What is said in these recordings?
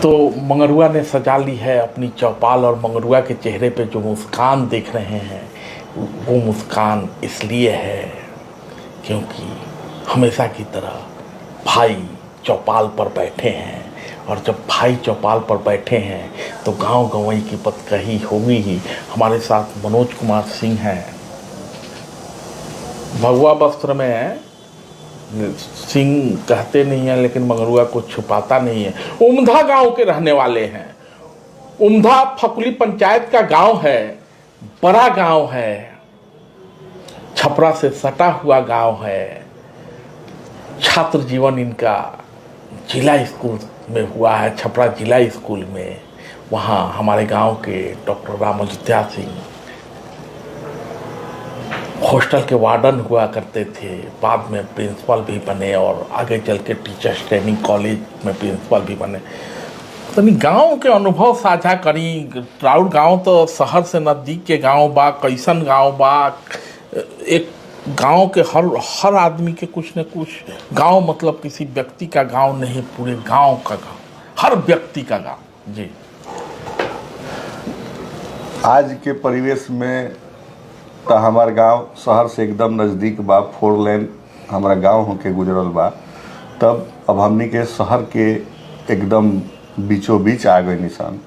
तो मंगरुआ ने सजा ली है अपनी चौपाल, और मंगरुआ के चेहरे पे जो मुस्कान देख रहे हैं वो मुस्कान इसलिए है क्योंकि हमेशा की तरह भाई चौपाल पर बैठे हैं। और जब भाई चौपाल पर बैठे हैं तो गांव गंवई की बात कही होगी ही। हमारे साथ मनोज कुमार सिंह हैं। भगवा वस्त्र में सिंह कहते नहीं हैं लेकिन मंगरुआ को छुपाता नहीं है। उमधा गांव के रहने वाले हैं। उमधा फकुली पंचायत का गांव है, बड़ा गांव है, छपरा से सटा हुआ गांव है। छात्र जीवन इनका जिला स्कूल में हुआ है, छपरा जिला स्कूल में। वहाँ हमारे गांव के डॉक्टर राम अयोध्या सिंह हॉस्टल के वार्डन हुआ करते थे, बाद में प्रिंसिपल भी बने और आगे चल के टीचर्स ट्रेनिंग कॉलेज में प्रिंसिपल भी बने। तो गांव के अनुभव साझा करी। राउर गांव तो शहर से नज़दीक के गांव बा, कैसन गांव बा। एक गांव के हर आदमी के कुछ न कुछ, गांव मतलब किसी व्यक्ति का गांव नहीं, पूरे गांव का गांव, हर व्यक्ति का गांव। जी, आज के परिवेश में तो हमार गांव शहर से एकदम नज़दीक बा, 4 लेन हमारा गांव होके गुजरल बा। तब अब हमनी के शहर के एकदम बीचों बीच आ गए निशान।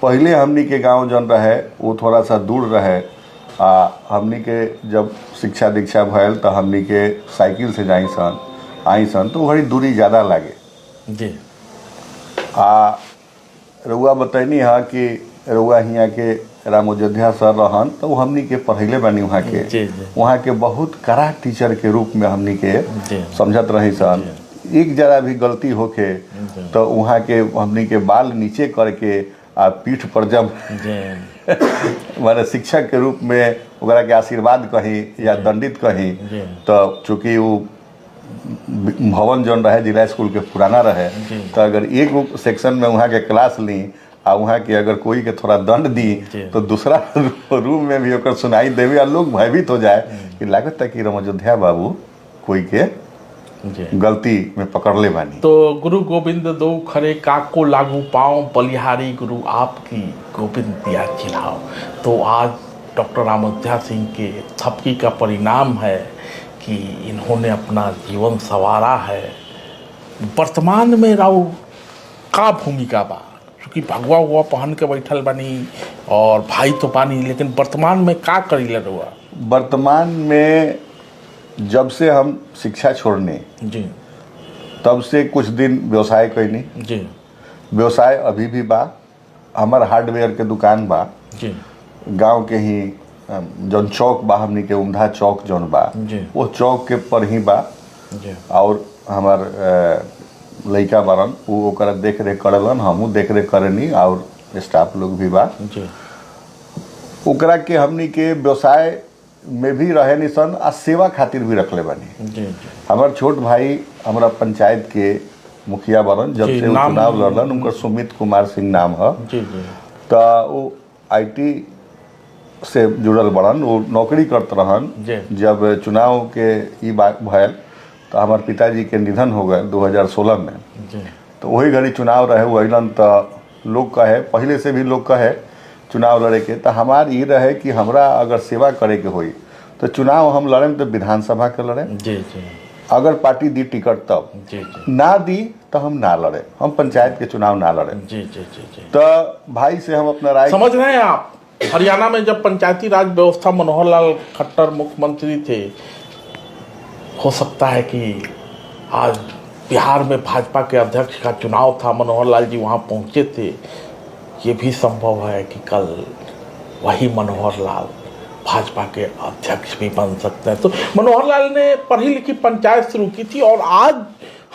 पहले हमनी के गांव जन रहे वो थोड़ा सा दूर रहे। हमनी के जब शिक्षा दीक्षा भयल तो हमनी के साइकिल से आई सन तो बड़ी दूरी ज़्यादा लागे। जी, रउआ बतैनी है कि रउआ हियाँ के राम अयोध्या सर रहन तो हमनी के पढ़ैले बानी वहाँ के। वहाँ के बहुत कड़ा टीचर के रूप में हमनी के समझत रही सन। एक जरा भी गलती होके तो वहाँ के हमनी के बाल नीचे करके पीठ पर जब माने शिक्षक के रूप में ओकरा के आशीर्वाद कही या दंडित कही। तो चूँकि वो भवन जौन रहे जिला स्कूल के पुराना रहे, तो अगर एक सेक्शन में वहाँ के क्लास ली आ वहाँ के अगर कोई के थोड़ा दंड दी तो दूसरा रूम में भी ओकर सुनाई देवे और लोग भयभीत हो जाए कि लागत है कि राम अयोध्या बाबू कोई के गलती में पकड़ ले बानी। तो गुरु गोविंद दो खरे काको लागू पाओ, बलिहारी गुरु आपकी गोविंद दिया चिल्हाओ। तो आज डॉक्टर राम अयोध्या सिंह के थपकी का परिणाम है कि इन्होंने अपना जीवन संवारा है। वर्तमान में राव का भूमिका बा, क्योंकि भगवा हुआ पहन के बैठल बनी और भाई तो पानी, लेकिन वर्तमान में का करी हुआ? वर्तमान में जब से हम शिक्षा छोड़ने जी, तब से कुछ दिन व्यवसाय कैनी। जी, व्यवसाय अभी भी बा। हमार हार्डवेयर के दुकान बा जी, गांव के ही जौन चौक बा हमनी के उमधा चौक जौन बा वो चौक के पर ही बा। जी, और हमार लइका बारन वो ओकरा देख रेख करलन, हमहूँ देख रेख करनी और स्टाफ लोग भी बा। जी, ओकरा के हमनी के व्यवसाय में भी रहे निसन आ सेवा खातिर भी रखले बानी। जी, जी। हमार छोट भाई हमारा पंचायत के मुखिया बनन, जब से चुनाव लड़लन उनका सुमित कुमार सिंह नाम है। जी, जी। तो वो IT से जुड़ल बड़न, वो नौकरी करते रहन। जब चुनाव के ई बात भयल तो हमारे पिताजी के निधन हो गए 2016 में। तो वही घड़ी चुनाव रहे वो अलन। तो लोग कहे, पहले से भी लोग कहे चुनाव लड़े के, तो हमार ये रहे कि हमरा अगर सेवा करे के होई तो चुनाव हम लड़े तो विधानसभा के लड़े। जी, जी। अगर पार्टी दी टिकट तब, जी, जी। ना दी तो हम ना लड़े, हम पंचायत के चुनाव ना लड़े। जी, जी, जी, जी। तो भाई से हम अपना राय समझ रहे हैं आप। हरियाणा में जब पंचायती राज व्यवस्था मनोहर लाल खट्टर मुख्यमंत्री थे, हो सकता है कि आज बिहार में भाजपा के अध्यक्ष का चुनाव था, मनोहर लाल जी वहाँ पहुँचे थे। ये भी संभव है कि कल वही मनोहर लाल भाजपा के अध्यक्ष भी बन सकते हैं। तो मनोहर लाल ने पढ़ी लिखी पंचायत शुरू की थी और आज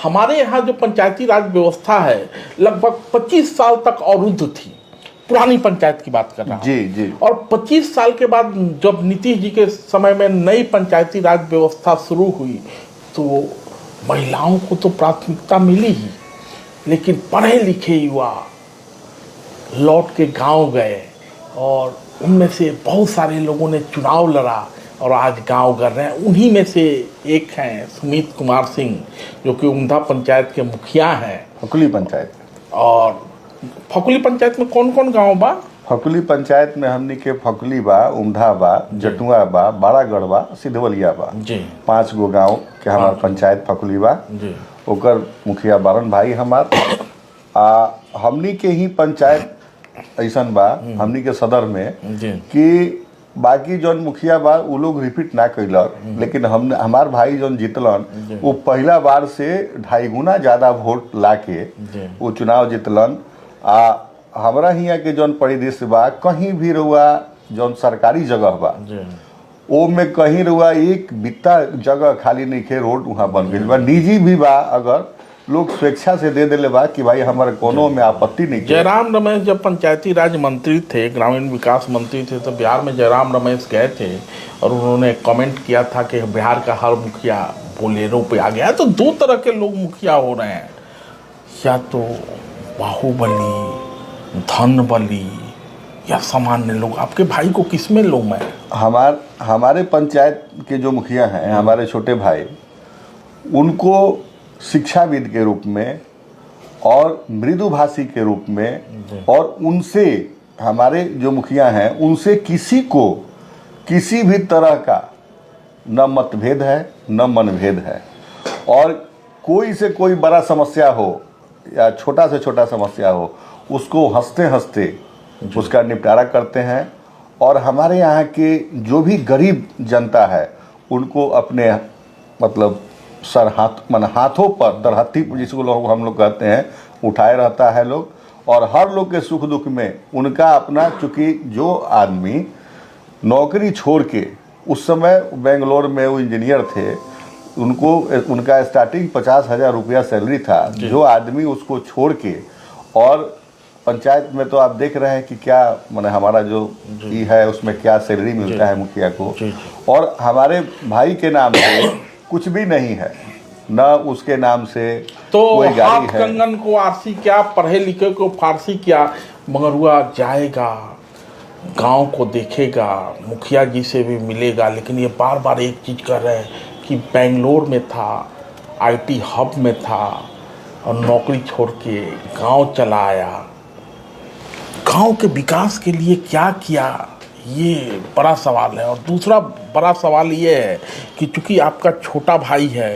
हमारे यहाँ जो पंचायती राज व्यवस्था है लगभग 25 साल तक अवरुद्ध थी। पुरानी पंचायत की बात कर रहा हूँ। जी, जी। और 25 साल के बाद जब नीतीश जी के समय में नई पंचायती राज व्यवस्था शुरू हुई तो महिलाओं को तो प्राथमिकता मिली ही, लेकिन पढ़े लिखे युवा लौट के गांव गए और उनमें से बहुत सारे लोगों ने चुनाव लड़ा और आज गांव कर रहे हैं। उन्हीं में से एक हैं सुमित कुमार सिंह, जो कि उमधा पंचायत के मुखिया हैं। फकुली पंचायत। और फकुली पंचायत में कौन कौन गांव बा? फकुली पंचायत में हमनी के फकुली बा, उमधा बा, जटुआ बा, बड़ागढ़ बा, सिद्धवलिया बा जी। 5 गो गांव के हमार पंचायत फकुली बा जी। ओकर मुखिया बारन भाई हमार हमनी के ही पंचायत ऐसन बा हमनी के सदर में कि बाकी जौन मुखिया बा वो लोग रिपीट ना कैलक, लेकिन हम हमार भाई जौन जीतलन वो पहला बार से 2.5 गुना ज्यादा वोट लाके वो चुनाव जीतलन। हमरा हियाँ के जौन परिदृश्य बा कहीं भी रुआ जौन सरकारी जगह बा वो में कहीं रुआ एक बित्ता जगह खाली नहीं खे, रोड वहाँ बन गई बा, निजी भी बा, अगर लोग स्वेच्छा से दे देले बा कि भाई हमारे कोनो में आपत्ति नहीं। जयराम रमेश जब पंचायती राज मंत्री थे, ग्रामीण विकास मंत्री थे, तो बिहार में जयराम रमेश गए थे और उन्होंने कमेंट किया था कि बिहार का हर मुखिया बोलेरो पे आ गया। तो 2 तरह के लोग मुखिया हो रहे हैं, या तो बाहुबली, धन बली या सामान्य लोग। आपके भाई को किसमें लो मैं? हमारे पंचायत के जो मुखिया हैं, हमारे छोटे भाई, उनको शिक्षाविद के रूप में और मृदुभाषी के रूप में, और उनसे हमारे जो मुखिया हैं उनसे किसी को किसी भी तरह का न मतभेद है न मनभेद है, और कोई से कोई बड़ा समस्या हो या छोटा से छोटा समस्या हो उसको हंसते हंसते उसका निपटारा करते हैं। और हमारे यहाँ के जो भी गरीब जनता है उनको अपने मतलब हाथों पर तरहत्ती जिसको लोग हम लोग कहते हैं उठाए रहता है लोग, और हर लोग के सुख दुख में उनका अपना, चूँकि जो आदमी नौकरी छोड़ के, उस समय बेंगलोर में वो इंजीनियर थे, उनका स्टार्टिंग 50,000 रुपया सैलरी था, जो आदमी उसको छोड़ के, और पंचायत में तो आप देख रहे हैं कि क्या माने हमारा जो ये है उसमें क्या सैलरी मिलता है मुखिया को, और हमारे भाई के नाम से कुछ भी नहीं है, न उसके नाम से तो कोई गाड़ी है। कंगन को आरसी क्या, पढ़े लिखे को फारसी क्या, मगर हुआ जाएगा, गांव को देखेगा, मुखिया जी से भी मिलेगा। लेकिन ये बार बार एक चीज़ कर रहे हैं कि बेंगलोर में था, आईटी हब में था, और नौकरी छोड़ के गांव चला आया। गांव के विकास के लिए क्या किया, ये बड़ा सवाल है। और दूसरा बड़ा सवाल ये है कि चूंकि आपका छोटा भाई है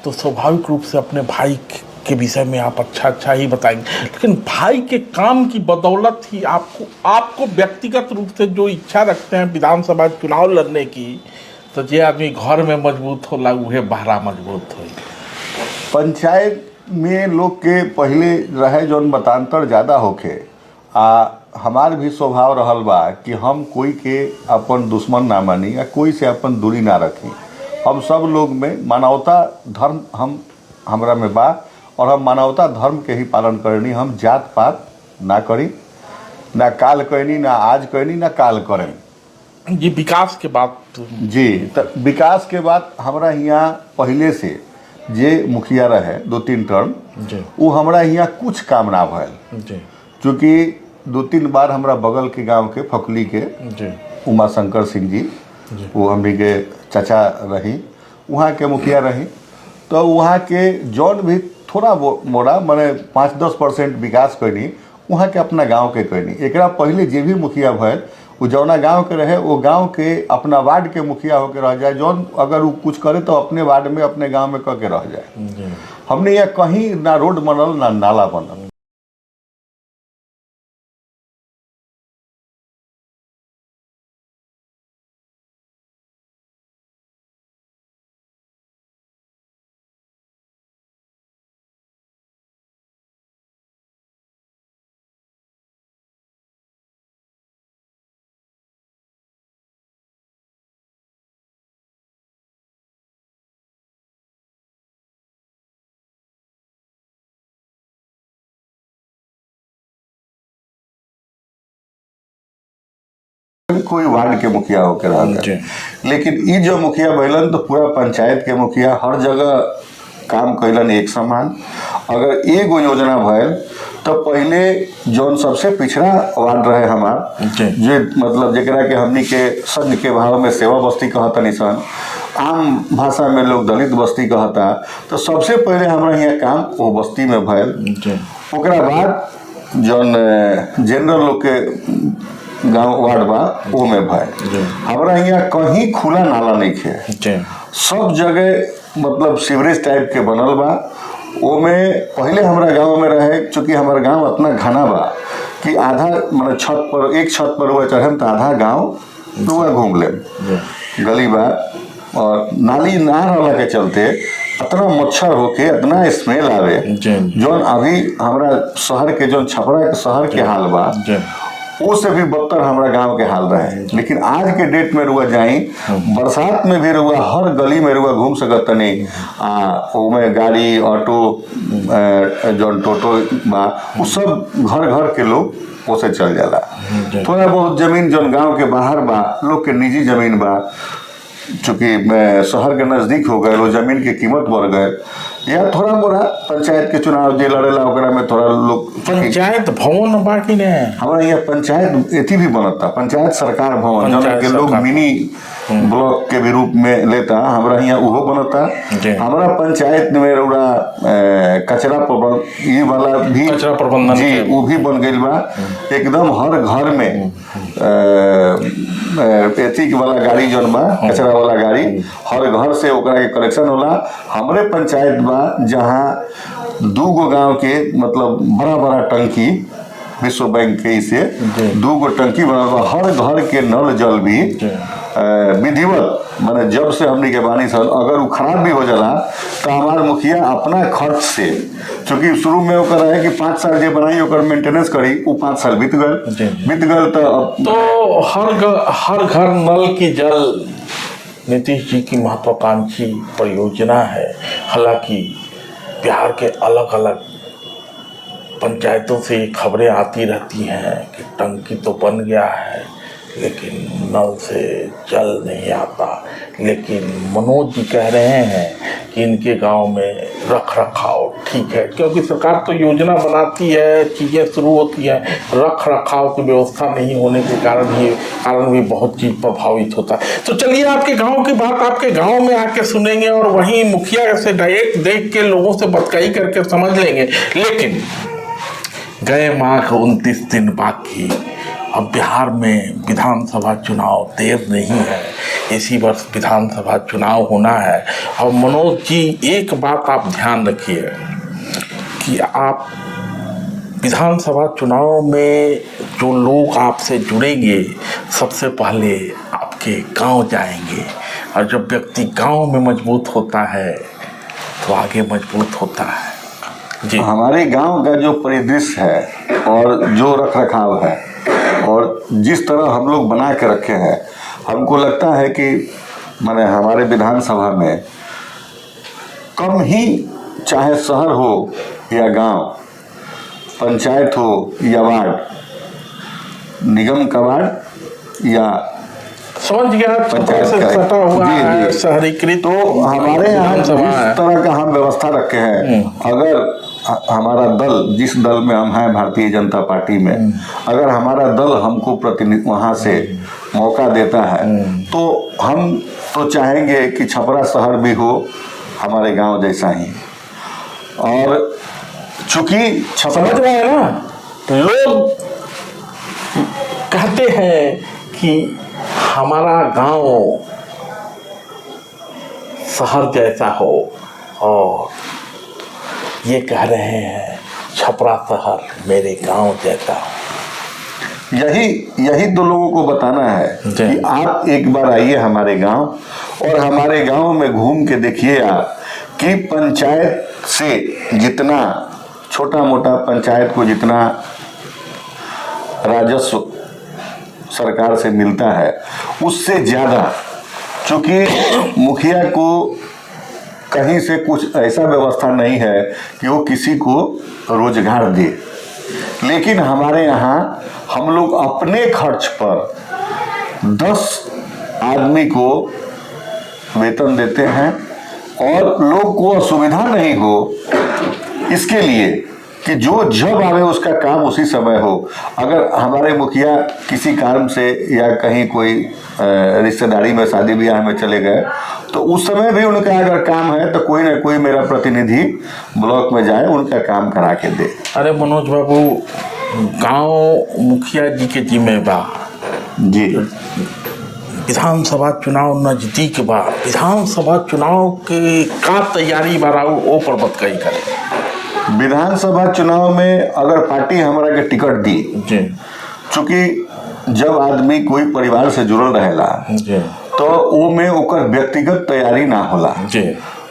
तो स्वाभाविक रूप से अपने भाई के विषय में आप अच्छा ही बताएंगे, लेकिन भाई के काम की बदौलत ही आपको व्यक्तिगत रूप से जो इच्छा रखते हैं विधानसभा चुनाव लड़ने की, तो जे आदमी घर में मजबूत होला उहे बाहरा मजबूत हो। पंचायत में लोग के पहले रहे जौन मतांतर ज़्यादा होखे, हमार भी स्वभाव रहल बा कि हम कोई के अपन दुश्मन ना मानी या कोई से अपन दूरी ना रखी। हम सब लोग में मानवता धर्म हमरा में बा, और हम मानवता धर्म के ही पालन करनी। हम जात पात ना करी, ना काल करनी, ना आज करनी, ना काल करें। ये विकास के बात जी, तो विकास के बाद हमरा यहाँ पहले से जे मुखिया रहे 2-3 टर्म, वो हमरा यहाँ कुछ काम ना भयल, चूँकि 2-3 बार हमरा बगल के गांव के फकुली के उमा शंकर सिंह जी, वो हमनी के चाचा रही, वहाँ के मुखिया रही, तो वहाँ के जौन भी थोड़ा मोड़ा माने 5-10% विकास करनी वहाँ के अपना गांव के करनी। एकरा पहले जे भी मुखिया भयल वो जौना गांव के रहे वो गांव के अपना वार्ड के मुखिया होकर रह जाए, जौन अगर वो कुछ करे तो अपने वार्ड में अपने गांव में करके रह जाए। हमने यहाँ कहीं ना रोड बनल ना नाला बनल। कोई वार्ड के मुखिया होकर रहता, लेकिन ये जो मुखिया भैलन तो पूरा पंचायत के मुखिया हर जगह काम कैलन एक समान। अगर एगो योजना भैल तो पहले जौन सबसे पिछड़ा वार्ड रहे हमार, जे मतलब जरा के हमनी के संघ के भाव में सेवा बस्ती कहता निसन, आम भाषा में लोग दलित बस्ती कहता, तो सबसे पहले हमारा यहाँ काम वो बस्ती में भैल। ओकरा बाद जौन जनरल लोग के गांव वार्ड बा वो में भाई हमारा यहाँ कहीं खुला नाला नहीं खे, सब जगह मतलब सीवरेज टाइप के बनल बा। वो में पहले हमारा गांव में रहे, चूंकि हमारा गांव इतना घना बा कि आधा मतलब छत पर, एक छत पर हुआ चढ़े तो आधा गांव रुआ घूम ले, गली बा। और नाली ना रहला के चलते इतना मच्छर होके इतना स्मेल आवे, जौन अभी हमारा शहर के जौन छपरा के शहर के हाल बा उससे भी बदतर हमारा गांव के हाल रहे। लेकिन आज के डेट में रुआ जाई, बरसात में भी रुआ हर गली में रुआ घूम सकत नहीं, में गाड़ी ऑटो जौन टोटो बा वो सब घर घर के लोग उसे चल जाला। थोड़ा बहुत जमीन जौन गांव के बाहर बा लोग के निजी जमीन बा, चूंकि शहर के नजदीक हो गए, वो जमीन की कीमत बढ़ गए, या थोड़ा मोड़ा पंचायत के चुनाव जे लड़ेला ओकरा में थोड़ा लोग पंचायत भवन बाकी ने हमारा यहाँ पंचायत एथी भी बनता, पंचायत सरकार भवन जौन के लोग मिनी ब्लॉक के भी रूप में लेता, हमारा यहाँ उहो बनता। हमारा पंचायत में रउरा कचरा प्रबंधन ये वाला भी कचरा प्रबंधन जी वो भी बन गई बा। एकदम हर घर में एथी वाला गाड़ी जौन बा कचरा वाला गाड़ी हर घर से ओकरा के कलेक्शन होला। हमरे पंचायत बा जहाँ 2 गो गांव के मतलब बड़ा बड़ा टंकी विश्व बैंक के से 2 गो टंकी बनल बा। हर घर के नल जल भी विधिवत माने जब से हमनी के बानी सन अगर वो खराब भी हो जाला तो हमारे मुखिया अपना खर्च से, क्योंकि शुरू में वो रहे कि 5 साल जे बनाई ओकर मेंटेनेंस करी, वो 5 साल बीत गए तो हर घर नल की जल नीतीश जी की महत्वाकांक्षी परियोजना है। हालांकि बिहार के अलग अलग पंचायतों से खबरें आती रहती हैं कि टंकी तो बन गया है लेकिन नल से जल नहीं आता। लेकिन मनोज जी कह रहे हैं कि इनके गांव में रख रखाव ठीक है, क्योंकि सरकार तो योजना बनाती है, चीज़ें शुरू होती हैं, रख रखाव की व्यवस्था नहीं होने के कारण भी बहुत चीज़ प्रभावित होता है। तो चलिए आपके गांव की बात आपके गांव में आके सुनेंगे और वहीं मुखिया से डायरेक्ट देख के लोगों से बतकाई करके समझ लेंगे। लेकिन गए माह के 29 दिन बाकी, अब बिहार में विधानसभा चुनाव देर नहीं है, इसी वर्ष विधानसभा चुनाव होना है। और मनोज जी एक बात आप ध्यान रखिए कि आप विधानसभा चुनाव में जो लोग आपसे जुड़ेंगे सबसे पहले आपके गांव जाएंगे, और जब व्यक्ति गांव में मजबूत होता है तो आगे मजबूत होता है। जी हमारे गांव का जो परिदृश्य है और जो रख रखाव है और जिस तरह हम लोग बना के रखे हैं, हमको लगता है कि माने हमारे विधानसभा में कम ही, चाहे शहर हो या गांव, पंचायत हो या वार्ड, निगम का वार्ड या समझ गया पंचायत से सटा हुआ है शहरीकृत, तो हमारे यहाँ जिस तरह का हम व्यवस्था रखे हैं, अगर हमारा दल जिस दल में हम हैं भारतीय जनता पार्टी में, अगर हमारा दल हमको प्रतिनिधि वहाँ से मौका देता है तो हम तो चाहेंगे कि छपरा शहर भी हो हमारे गांव जैसा ही। और चूंकि समझ रहे हैं ना, लोग कहते हैं कि हमारा गांव शहर जैसा हो, और ये कह रहे हैं छपरा शहर मेरे गांव जैसा हो। यही तो लोगों को बताना है कि आप एक बार आइए हमारे गांव और हमारे गांव में घूम के देखिए आप कि पंचायत से जितना छोटा मोटा पंचायत को जितना राजस्व सरकार से मिलता है उससे ज्यादा, चूंकि मुखिया को कहीं से कुछ ऐसा व्यवस्था नहीं है कि वो किसी को रोजगार दे, लेकिन हमारे यहाँ हम लोग अपने खर्च पर 10 आदमी को वेतन देते हैं और लोग को असुविधा नहीं हो इसके लिए कि जो जब आवे उसका काम उसी समय हो। अगर हमारे मुखिया किसी काम से या कहीं कोई रिश्तेदारी में शादी ब्याह में चले गए तो उस समय भी उनका अगर काम है तो कोई ना कोई मेरा प्रतिनिधि ब्लॉक में जाए उनका काम करा के दे। अरे मनोज बाबू, गांव मुखिया जी के जिम्मेदार जी विधानसभा चुनाव नजदीक बा, विधानसभा चुनाव के का तैयारी बाराऊ ओ पर बत कही करे। विधानसभा चुनाव में अगर पार्टी हमारा के टिकट दी, चूंकि जब आदमी कोई परिवार से जुड़ल रहेला तो वो में ओकर व्यक्तिगत तैयारी ना होला,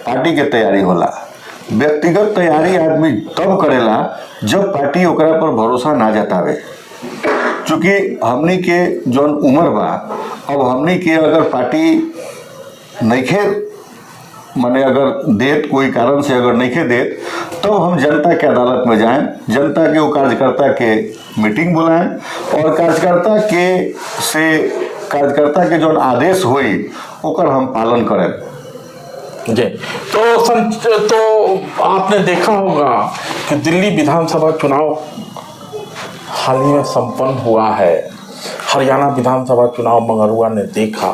पार्टी के तैयारी होला। व्यक्तिगत तैयारी आदमी तब करेला जब पार्टी ओकरा पर भरोसा ना जतावे। चूंकि हमनी के जौन उम्र बा, अब हमनी के अगर पार्टी नइखे माने अगर देत, कोई कारण से अगर नइखे देत, तो हम जनता के अदालत में जाएं, जनता के वो कार्यकर्ता के मीटिंग बुलाएं और कार्यकर्ता के जौन आदेश होई ओकर हम पालन करें। जी तो आपने देखा होगा कि दिल्ली विधानसभा चुनाव हाल ही में संपन्न हुआ है। हरियाणा विधानसभा चुनाव मंगरुआ ने देखा।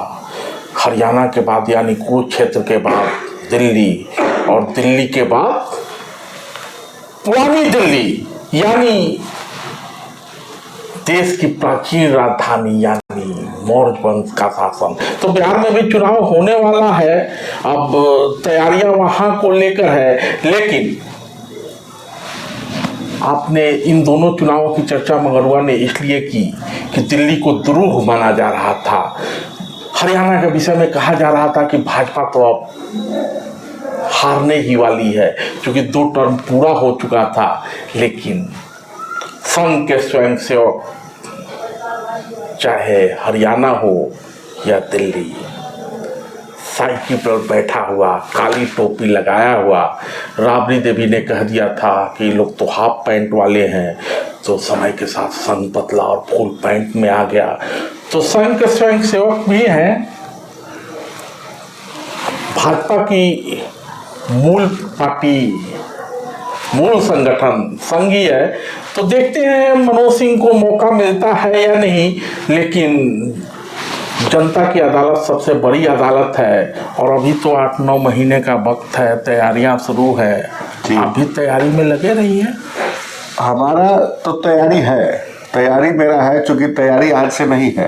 हरियाणा के बाद यानी कुरुक्षेत्र के बाद दिल्ली, और दिल्ली के बाद पुरानी दिल्ली यानी देश की प्राचीन राजधानी यानी मौर्य वंश का शासन। तो बिहार में भी चुनाव होने वाला है। अब तैयारियां वहां को लेकर है, लेकिन आपने इन दोनों चुनावों की चर्चा मंगरुआ ने इसलिए की कि दिल्ली को द्रोह माना जा रहा था। हरियाणा के विषय में कहा जा रहा था कि भाजपा तो अब हारने ही वाली है, क्योंकि 2 टर्म पूरा हो चुका था। लेकिन संघ के स्वयंसेवक, चाहे हरियाणा हो या दिल्ली, साइकिल पर बैठा हुआ, काली टोपी लगाया हुआ, राबड़ी देवी ने कह दिया था कि ये लोग तो हाफ पैंट वाले हैं, तो समय के साथ संघ बदला और फुल पैंट में आ गया। तो संघ के स्वयंसेवक भी हैं। भाजपा की मूल पार्टी, मूल संगठन संघ ही है। तो देखते हैं मनोज सिंह को मौका मिलता है या नहीं, लेकिन जनता की अदालत सबसे बड़ी अदालत है और अभी तो 8-9 महीने का वक्त है, तैयारियां शुरू है। आप भी तैयारी में लगे रही हैं? हमारा तो तैयारी है, तैयारी मेरा है, चूंकि तैयारी आज से नहीं है।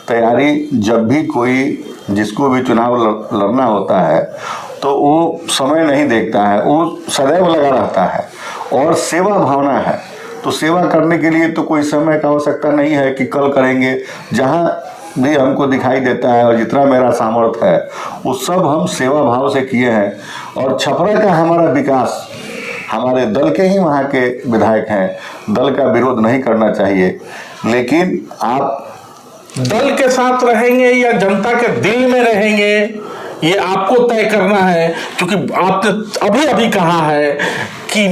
तैयारी जब भी कोई जिसको भी चुनाव लड़ना होता है तो वो समय नहीं देखता है, वो सदैव लगा रहता है और सेवा भावना है। तो सेवा करने के लिए तो कोई समय का आवश्यकता नहीं है कि कल करेंगे। जहाँ भी हमको दिखाई देता है और जितना मेरा सामर्थ्य है वो सब हम सेवा भाव से किए हैं। और छपरा का हमारा विकास, हमारे दल के ही वहाँ के विधायक हैं, दल का विरोध नहीं करना चाहिए। लेकिन आप दल के साथ रहेंगे या जनता के दिल में रहेंगे, ये आपको तय करना है। क्योंकि आपने अभी कहा है कि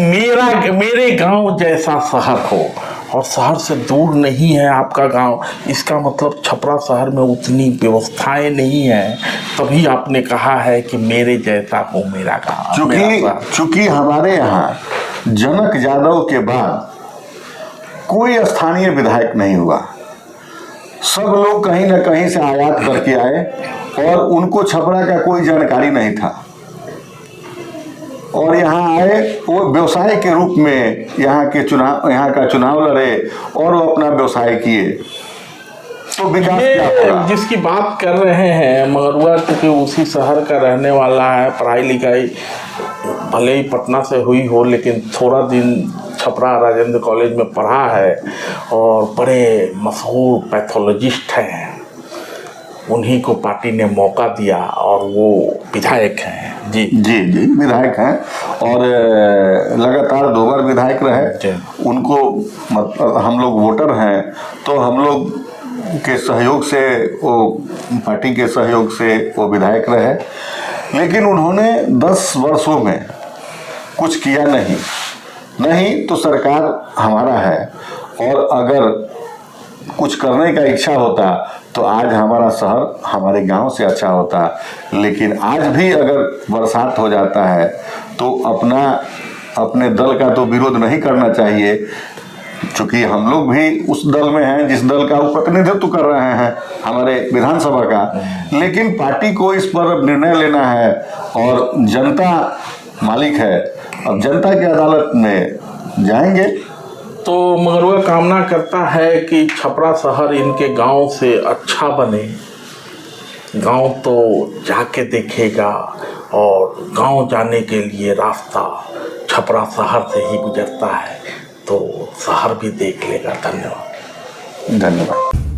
मेरे गांव जैसा शहर हो, और शहर से दूर नहीं है आपका गांव। इसका मतलब छपरा शहर में उतनी व्यवस्थाएं नहीं है, तभी आपने कहा है कि मेरे जैसा हो मेरा गांव। चूंकि हमारे यहाँ जनक यादव के बाद कोई स्थानीय विधायक नहीं हुआ, सब लोग कहीं न कहीं से आयात करके आए और उनको छपरा का कोई जानकारी नहीं था और यहाँ आए, वो व्यवसाय के रूप में यहाँ का चुनाव लड़े और वो अपना व्यवसाय किए। तो विकास क्या होगा? जिसकी बात कर रहे हैं मंगरुआ, क्योंकि उसी शहर का रहने वाला है, पढ़ाई लिखाई भले ही पटना से हुई हो, लेकिन थोड़ा दिन छपरा राजेंद्र कॉलेज में पढ़ा है और बड़े मशहूर पैथोलॉजिस्ट हैं। उन्हीं को पार्टी ने मौका दिया और वो विधायक हैं। जी विधायक हैं और लगातार 2 बार विधायक रहे। उनको मतलब हम लोग वोटर हैं, तो हम लोग के सहयोग से, वो पार्टी के सहयोग से वो विधायक रहे। लेकिन उन्होंने 10 वर्षों में कुछ किया नहीं तो सरकार हमारा है, और अगर कुछ करने का इच्छा होता तो आज हमारा शहर हमारे गांव से अच्छा होता। लेकिन आज भी अगर बरसात हो जाता है तो अपने दल का तो विरोध नहीं करना चाहिए, क्योंकि हम लोग भी उस दल में हैं जिस दल का वो प्रतिनिधित्व कर रहे हैं हमारे विधानसभा का। लेकिन पार्टी को इस पर निर्णय लेना है और जनता मालिक है। अब जनता की अदालत में जाएंगे तो मगरुआ कामना करता है कि छपरा शहर इनके गांव से अच्छा बने। गांव तो जाके देखेगा और गांव जाने के लिए रास्ता छपरा शहर से ही गुजरता है, तो शहर भी देख लेगा। धन्यवाद। धन्यवाद।